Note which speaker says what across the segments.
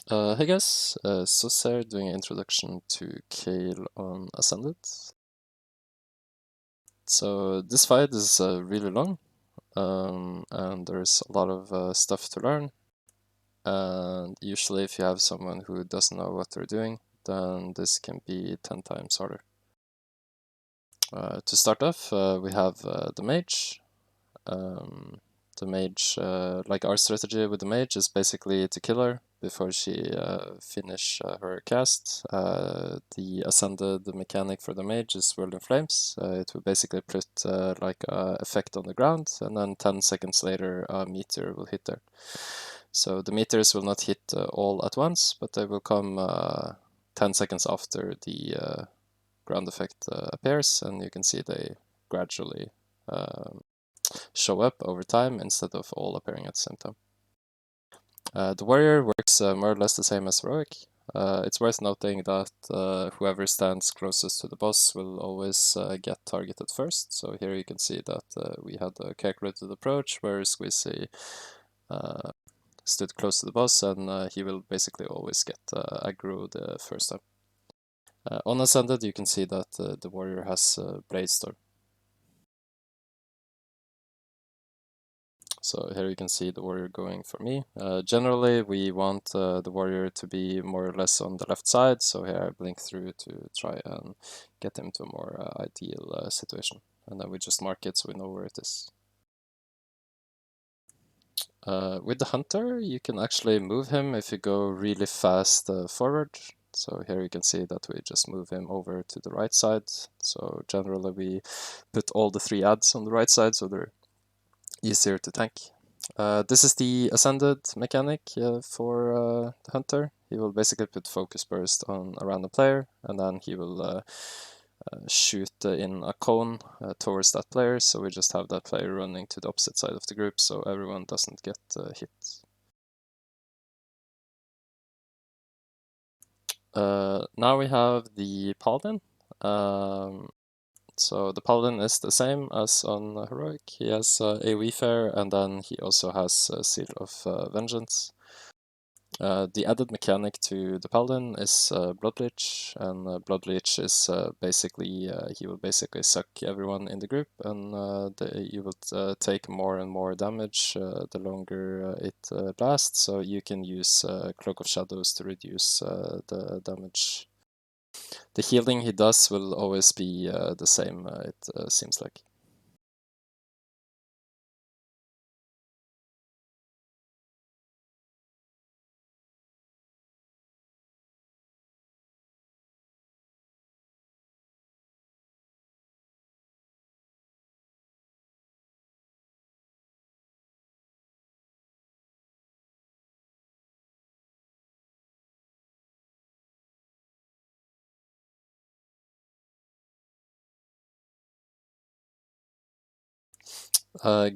Speaker 1: Hey guys, Sus here doing an introduction to Kael on Ascended. So this fight is really long, and there's a lot of stuff to learn. And usually if you have someone who doesn't know what they're doing, then this can be 10 times harder. To start off, we have the mage. Um, the mage, like our strategy with the mage is basically to kill her before she finish her cast. The ascended mechanic for the mage is Whirl in Flames. It will basically put like a effect on the ground, and then 10 seconds later a meteor will hit her. So the meteors will not hit all at once, but they will come 10 seconds after the ground effect appears, and you can see they gradually show up over time instead of all appearing at the same time. The warrior works more or less the same as heroic. It's worth noting that whoever stands closest to the boss will always get targeted first. So here you can see that we had a calculated approach where Squeezy stood close to the boss, and he will basically always get aggro the first time. On Ascended, you can see that the warrior has Blade Storm. So here you can see the warrior going for me. Generally, we want the warrior to be more or less on the left side, so here I blink through to try and get him to a more ideal situation. And then we just mark it so we know where it is. With the hunter, you can actually move him if you go really fast forward. So here you can see that we just move him over to the right side. So generally we put all the 3 adds on the right side so they're easier to tank. This is the Ascended mechanic for the Hunter. He will basically put Focus Burst on a random player, and then he will shoot in a cone towards that player, so we just have that player running to the opposite side of the group, so everyone doesn't get hit. Now we have the Paladin. So the Paladin is the same as on Heroic. He has AoE Fair, and then he also has Seal of Vengeance. The added mechanic to the Paladin is Blood Leech, and Blood Leech is basically, he will basically suck everyone in the group, and you will take more and more damage the longer it lasts, so you can use Cloak of Shadows to reduce the damage. The healing he does will always be the same, it seems like.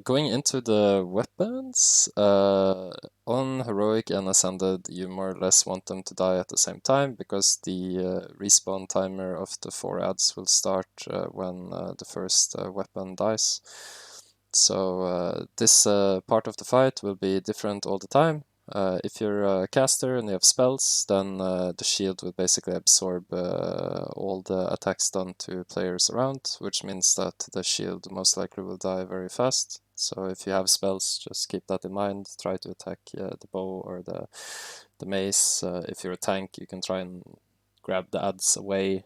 Speaker 1: Going into the weapons, on Heroic and Ascended, you more or less want them to die at the same time, because the respawn timer of the 4 adds will start when the first weapon dies. So this part of the fight will be different all the time. If you're a caster and you have spells, then the shield will basically absorb all the attacks done to players around, which means that the shield most likely will die very fast. So if you have spells, just keep that in mind. Try to attack the bow or the mace. If you're a tank, you can try and grab the adds away.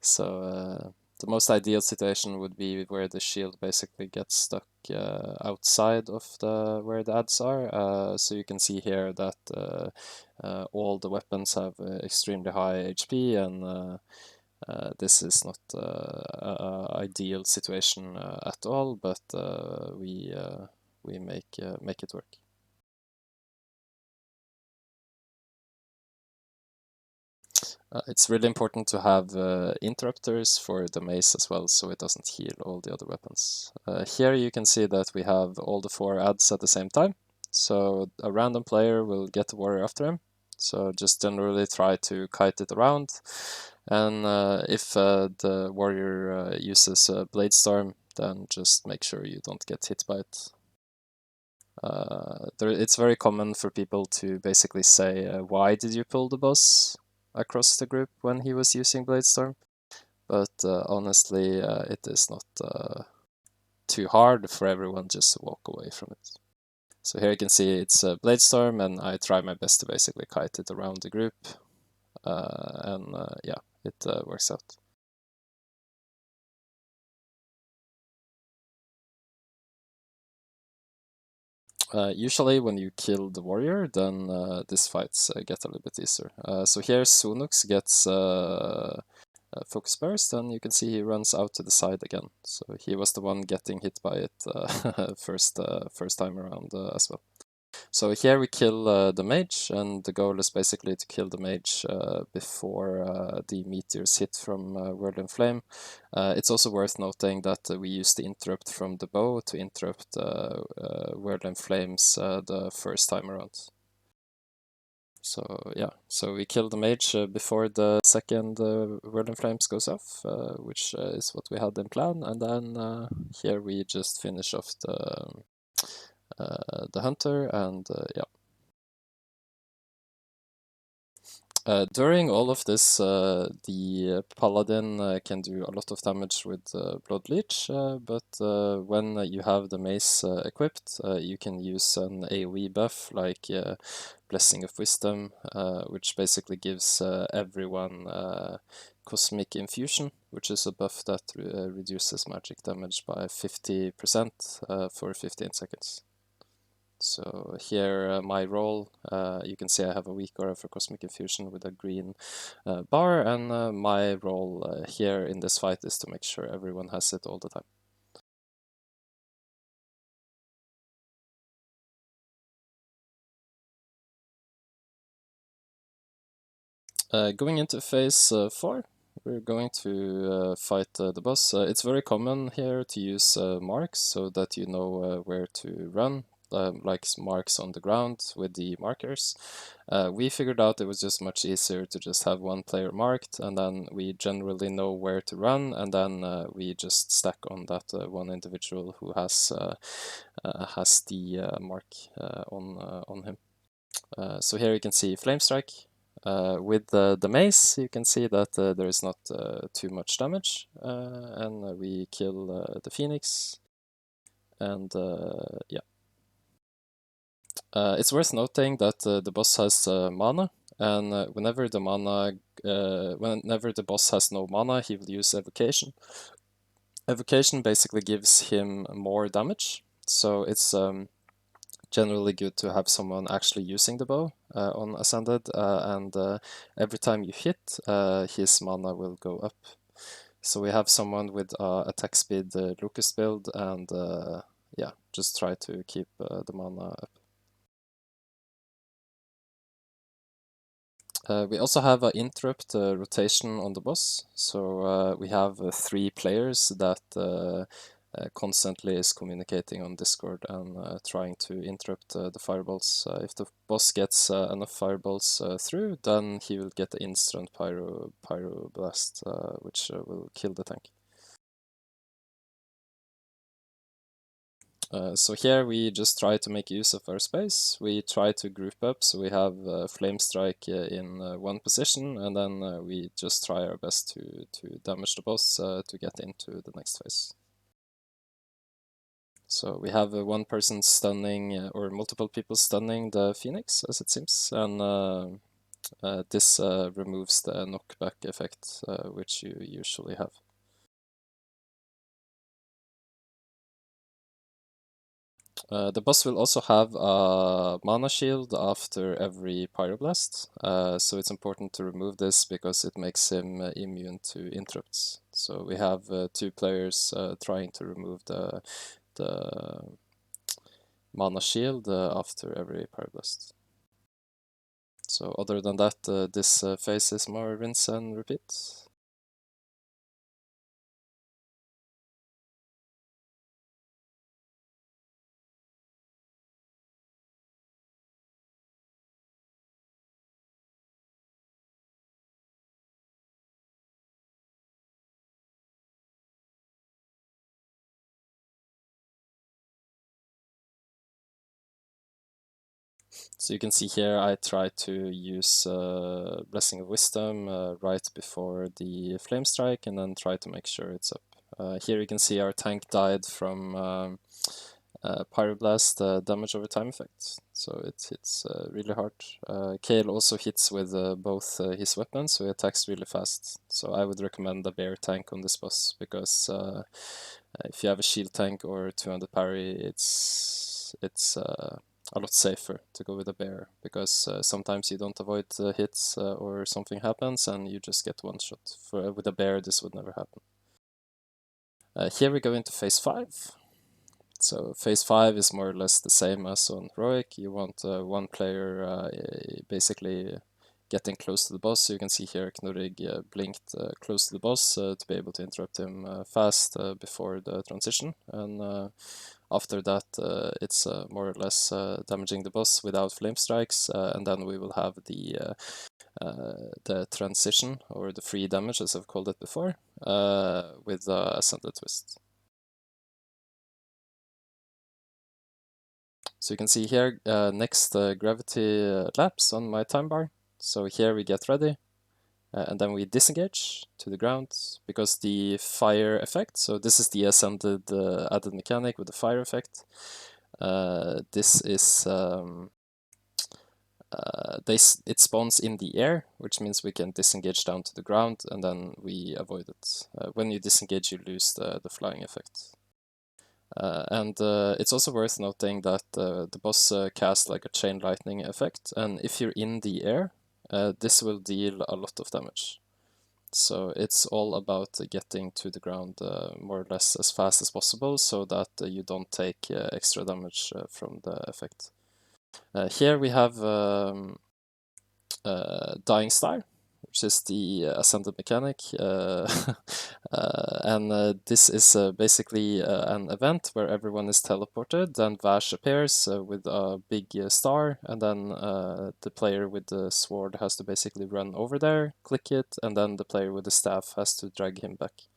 Speaker 1: So the most ideal situation would be where the shield basically gets stuck outside of where the adds are. So you can see here that all the weapons have extremely high HP, and this is not an ideal situation at all, but we make it work. It's really important to have interrupters for the mace as well, so it doesn't heal all the other weapons. Here you can see that we have all the 4 adds at the same time, so a random player will get the warrior after him. So just generally try to kite it around, and if the warrior uses Blade Storm, then just make sure you don't get hit by it. it's very common for people to basically say, why did you pull the boss across the group when he was using Bladestorm? But honestly, it is not too hard for everyone just to walk away from it. So here you can see it's a Bladestorm, and I try my best to basically kite it around the group, and yeah, it works out. Usually when you kill the warrior, then these fights get a little bit easier. So here Sunux gets focus burst, and you can see he runs out to the side again. So he was the one getting hit by it first time around as well. So here we kill the mage, and the goal is basically to kill the mage before the meteors hit from Whirl and Flame. It's also worth noting that we use the interrupt from the bow to interrupt Whirl and Flames the first time around. So yeah, so we kill the mage before the second Whirl and Flames goes off, which is what we had in plan, and then here we just finish off the hunter, and yeah. During all of this, the Paladin can do a lot of damage with Blood Leech, but when you have the mace equipped, you can use an AoE buff like Blessing of Wisdom, which basically gives everyone Cosmic Infusion, which is a buff that reduces magic damage by 50% for 15 seconds. So here my role, you can see I have a weak aura for Cosmic Infusion with a green bar, and my role here in this fight is to make sure everyone has it all the time. Going into phase 4, we're going to fight the boss. It's very common here to use marks so that you know where to run, like marks on the ground with the markers. We figured out it was just much easier to just have one player marked, and then we generally know where to run, and then we just stack on that one individual who has the mark on him. So here you can see Flame Strike. With the mace, you can see that there is not too much damage, and we kill the Phoenix, and yeah. It's worth noting that the boss has mana, and whenever the boss has no mana, he will use Evocation. Evocation basically gives him more damage, so it's generally good to have someone actually using the bow on Ascended, and every time you hit, his mana will go up. So we have someone with attack speed Lucas build, and yeah, just try to keep the mana up. We also have an interrupt rotation on the boss, so we have 3 players that constantly is communicating on Discord and trying to interrupt the fireballs. If the boss gets enough fireballs through, then he will get the instant pyro blast, which will kill the tank. So here we just try to make use of our space. We try to group up, so we have Flame Strike in one position, and then we just try our best to damage the boss to get into the next phase. So we have one person stunning, or multiple people stunning the Phoenix, as it seems, and this removes the knockback effect, which you usually have. The boss will also have a mana shield after every pyroblast, so it's important to remove this because it makes him immune to interrupts. So we have 2 players trying to remove the mana shield after every pyroblast. So other than that, this phase is more rinse and repeat. So you can see here I try to use Blessing of Wisdom right before the Flame Strike and then try to make sure it's up. Here you can see our tank died from Pyroblast damage over time effect, so it hits really hard. Kael also hits with both his weapons, so he attacks really fast. So I would recommend a bear tank on this boss, because if you have a shield tank or 200 parry, it's a lot safer to go with a bear, because sometimes you don't avoid hits or something happens and you just get one shot. With a bear this would never happen. Here we go into phase 5. So phase 5 is more or less the same as on Heroic. You want one player basically getting close to the boss. So you can see here Knurig blinked close to the boss to be able to interrupt him fast before the transition. And after that it's more or less damaging the boss without flame strikes, and then we will have the transition, or the free damage as I've called it before, with the Ascended twist. So you can see here next gravity lapse on my time bar. So here we get ready, and then we disengage to the ground, because the fire effect, so this is the Ascended added mechanic with the fire effect. This is it spawns in the air, which means we can disengage down to the ground and then we avoid it. When you disengage, you lose the flying effect. And it's also worth noting that the boss casts like a chain lightning effect, and if you're in the air, this will deal a lot of damage. So it's all about getting to the ground more or less as fast as possible, so that you don't take extra damage from the effect. Here we have Dying Star, which is the Ascended mechanic, and this is basically an event where everyone is teleported, and Vash appears with a big star, and then the player with the sword has to basically run over there, click it, and then the player with the staff has to drag him back.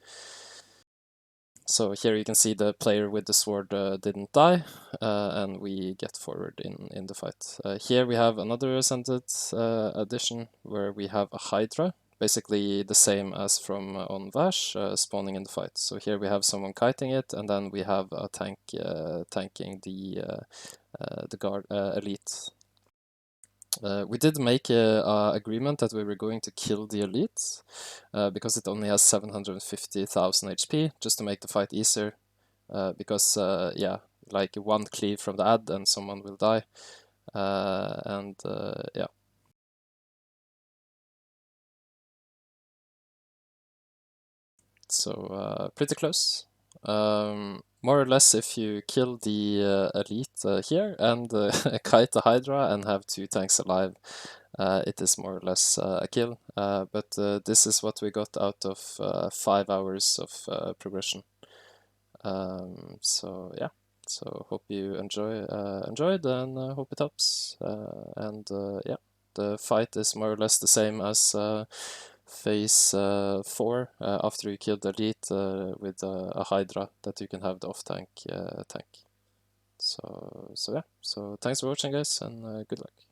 Speaker 1: So here you can see the player with the sword didn't die, and we get forward in the fight. Here we have another Ascended addition, where we have a Hydra, basically the same as from on Vash, spawning in the fight. So here we have someone kiting it, and then we have a tank tanking the guard elite. We did make a agreement that we were going to kill the elite, because it only has 750,000 HP, just to make the fight easier. Because yeah, like one cleave from the ad and someone will die, and yeah. So pretty close. More or less, if you kill the elite here and kite the Hydra and have 2 tanks alive, it is more or less a kill. But this is what we got out of 5 hours of progression. So yeah, so hope you enjoyed, and hope it helps. And yeah, the fight is more or less the same as phase 4 after you kill the elite with a Hydra that you can have the off tank tank. So yeah, so thanks for watching guys, and good luck.